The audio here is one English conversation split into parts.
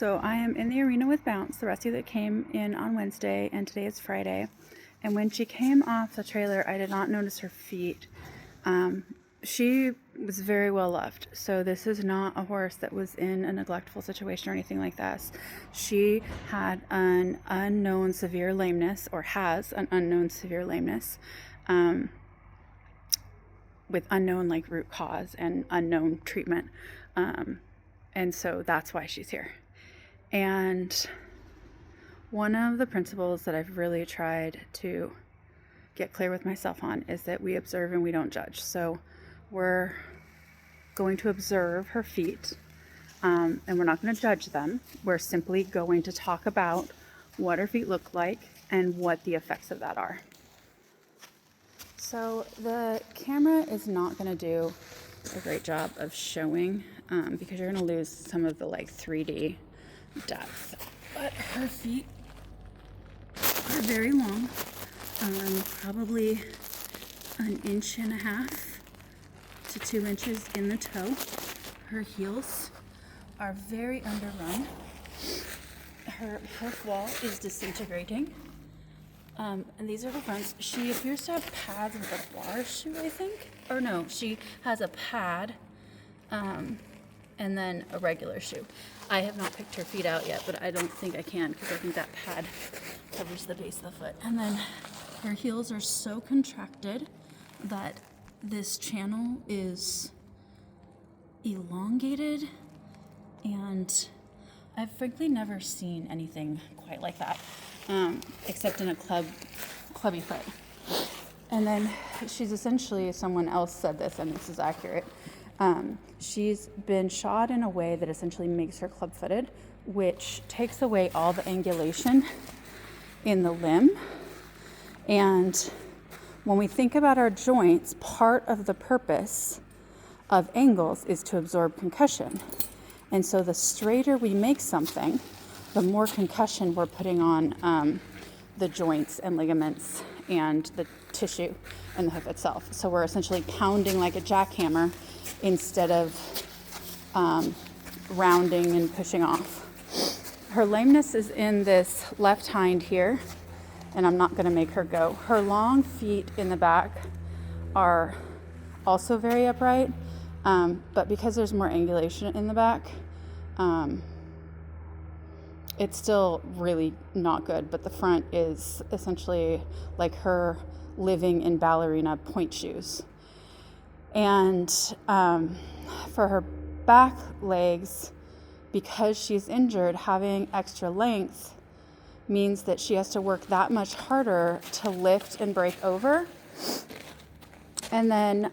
So I am in the arena with Bounce, the rescue that came in on Wednesday, and today is Friday. And when she came off the trailer, I did not notice her feet. She was very well loved. So this is not a horse that was in a neglectful situation or anything like this. She had an unknown severe lameness, or has an unknown severe lameness, with unknown root cause and unknown treatment. And so that's why she's here. And one of the principles that I've really tried to get clear with myself on is that we observe and we don't judge. So we're going to observe her feet, and we're not going to judge them. We're simply going to talk about what her feet look like and what the effects of that are. So the camera is not going to do a great job of showing because you're going to lose some of the 3D depth. But her feet are very long, probably 1.5 inches to 2 inches in the toe. Her heels are very underrun. Her hoof wall is disintegrating. And these are the fronts. She appears to have pads with a bar shoe, I think. Or no, she has a pad and then a regular shoe. I have not picked her feet out yet, but I don't think I can because I think that pad covers the base of the foot. And then her heels are so contracted that this channel is elongated, and I've frankly never seen anything quite like that, except in a clubby foot. And then she's essentially, someone else said this, and this is accurate, she's been shod in a way that essentially makes her club-footed, which takes away all the angulation in the limb. And when we think about our joints, part of the purpose of angles is to absorb concussion. And so the straighter we make something, the more concussion we're putting on the joints and ligaments and the tissue in the hoof itself. So we're essentially pounding like a jackhammer instead of rounding and pushing off. Her lameness is in this left hind here, and I'm not going to make her go. Her long feet in the back are also very upright, but because there's more angulation in the back, it's still really not good. But the front is essentially like her living in ballerina point shoes. And for her back legs, because she's injured, having extra length means that she has to work that much harder to lift and break over. And then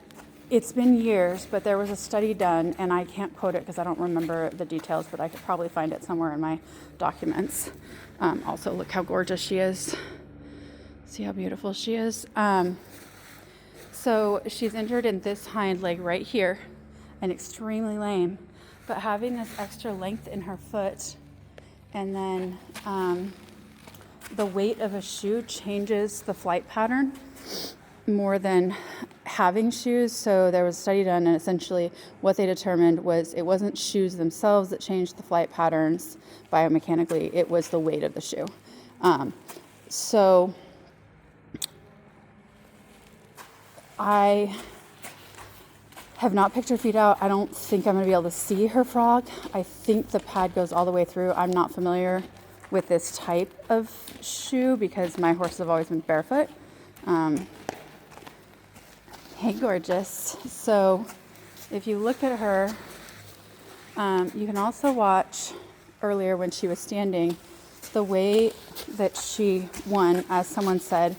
it's been years, but there was a study done, and I can't quote it because I don't remember the details, but I could probably find it somewhere in my documents. Also, look how gorgeous she is. See how beautiful she is. So she's injured in this hind leg right here and extremely lame, but having this extra length in her foot, and then the weight of a shoe changes the flight pattern more than having shoes. So there was a study done, and essentially what they determined was it wasn't shoes themselves that changed the flight patterns biomechanically, it was the weight of the shoe. So I have not picked her feet out. I don't think I'm going to be able to see her frog. I think the pad goes all the way through. I'm not familiar with this type of shoe because my horses have always been barefoot. Hey, gorgeous. So if you look at her, you can also watch earlier when she was standing, the way that she won, as someone said,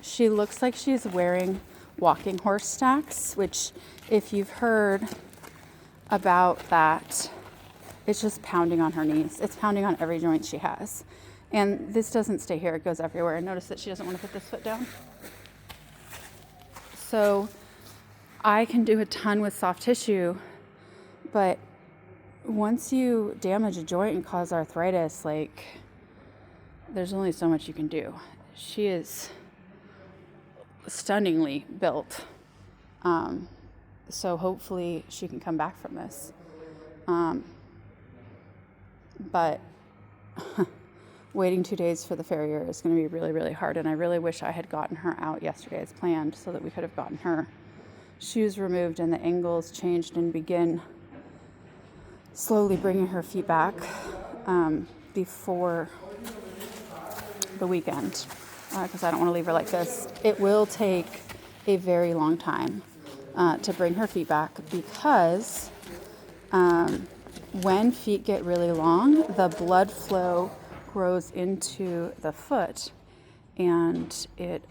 she looks like she's wearing walking horse stacks, which if you've heard about that, it's just pounding on her knees. It's pounding on every joint she has. And this doesn't stay here, it goes everywhere. And notice that she doesn't want to put this foot down. So I can do a ton with soft tissue, but once you damage a joint and cause arthritis, there's only so much you can do. She is stunningly built. So hopefully she can come back from this. But waiting 2 days for the farrier is going to be really, really hard. And I really wish I had gotten her out yesterday as planned so that we could have gotten her shoes removed and the angles changed and begin slowly bringing her feet back before the weekend, because I don't want to leave her like this. It will take a very long time to bring her feet back, because when feet get really long, the blood flow grows into the foot, and it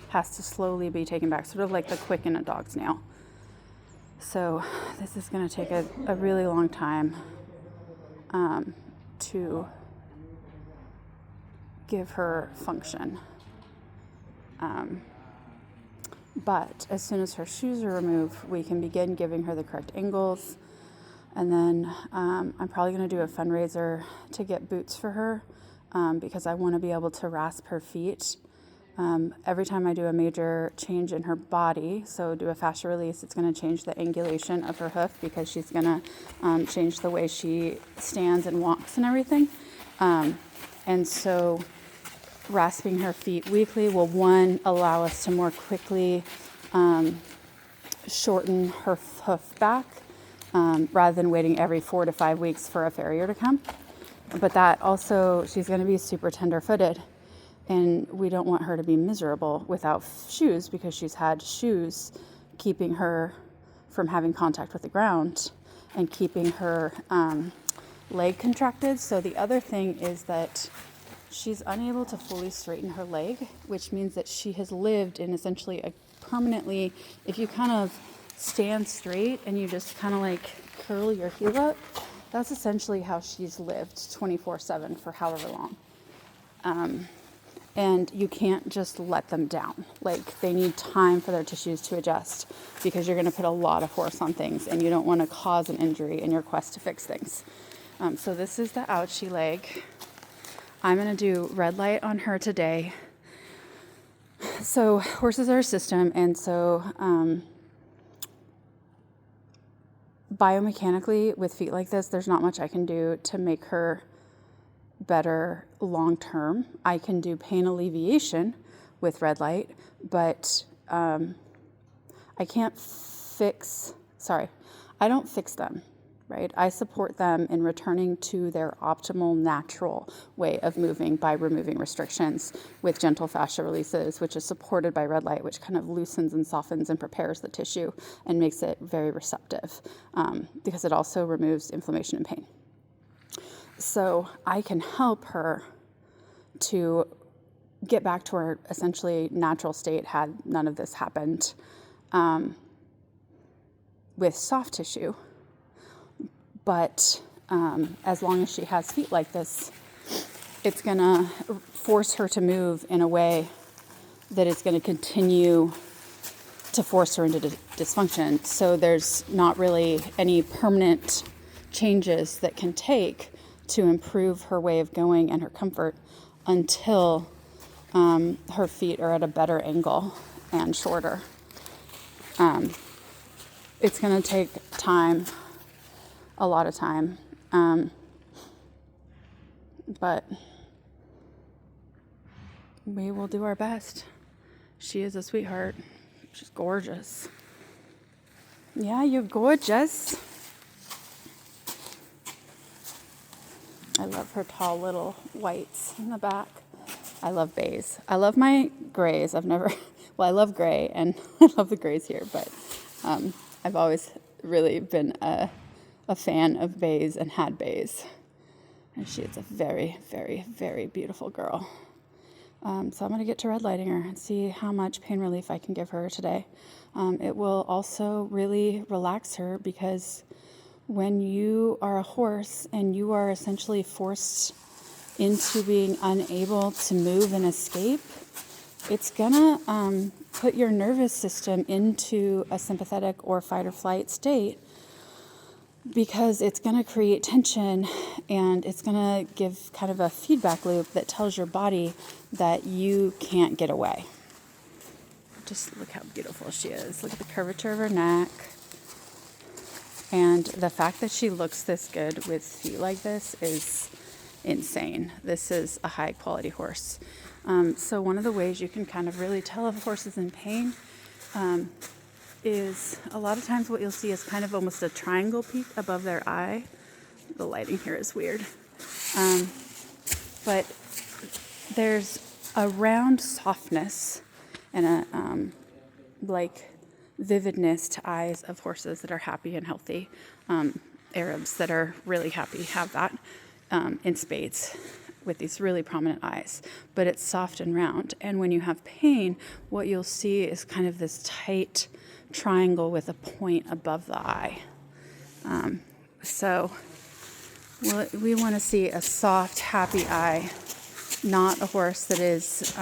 has to slowly be taken back, sort of like the quick in a dog's nail. So this is going to take a really long time to give her function. But as soon as her shoes are removed, we can begin giving her the correct angles. And then I'm probably going to do a fundraiser to get boots for her, because I want to be able to rasp her feet. Every time I do a major change in her body, so do a fascia release, it's going to change the angulation of her hoof, because she's going to change the way she stands and walks and everything. And so rasping her feet weekly will, one, allow us to more quickly shorten her hoof back, rather than waiting every 4 to 5 weeks for a farrier to come. But that also, she's going to be super tender-footed, and we don't want her to be miserable without shoes, because she's had shoes keeping her from having contact with the ground and keeping her leg contracted. So the other thing is that she's unable to fully straighten her leg, which means that she has lived in essentially a permanently, if you kind of stand straight and you just kind of like curl your heel up, that's essentially how she's lived 24/7 for however long. And you can't just let them down. Like, they need time for their tissues to adjust, because you're going to put a lot of force on things and you don't want to cause an injury in your quest to fix things. So this is the ouchie leg. I'm going to do red light on her today. So horses are a system, and so biomechanically with feet like this, there's not much I can do to make her better long term. I can do pain alleviation with red light, but I don't fix them, right? I support them in returning to their optimal natural way of moving by removing restrictions with gentle fascia releases, which is supported by red light, which kind of loosens and softens and prepares the tissue and makes it very receptive, because it also removes inflammation and pain. So I can help her to get back to her essentially natural state had none of this happened, with soft tissue. But as long as she has feet like this, it's going to force her to move in a way that is going to continue to force her into dysfunction. So there's not really any permanent changes that can take to improve her way of going and her comfort until her feet are at a better angle and shorter. It's going to take time, a lot of time, but we will do our best. She is a sweetheart. She's gorgeous. Yeah, you're gorgeous. I love her tall little whites in the back. I love bays. I love my grays. I love gray, and I love the grays here, but I've always really been a fan of bays and had bays. And she is a very, very, very beautiful girl. So I'm going to get to red lighting her and see how much pain relief I can give her today. It will also really relax her, because when you are a horse and you are essentially forced into being unable to move and escape, it's gonna put your nervous system into a sympathetic or fight or flight state, because it's gonna create tension, and it's gonna give kind of a feedback loop that tells your body that you can't get away. Just look how beautiful she is. Look at the curvature of her neck. And the fact that she looks this good with feet like this is insane. This is a high quality horse. So one of the ways you can kind of really tell if a horse is in pain is a lot of times what you'll see is kind of almost a triangle peak above their eye. The lighting here is weird. But there's a round softness and a like vividness to eyes of horses that are happy and healthy. Arabs that are really happy have that in spades with these really prominent eyes, but it's soft and round. And when you have pain, what you'll see is kind of this tight triangle with a point above the eye. So we want to see a soft, happy eye, not a horse that is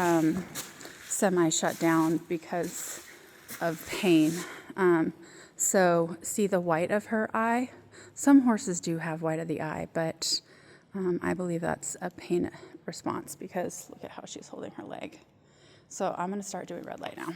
semi-shut down because of pain. So see the white of her eye. Some horses do have white of the eye, but I believe that's a pain response because look at how she's holding her leg. So I'm going to start doing red light now.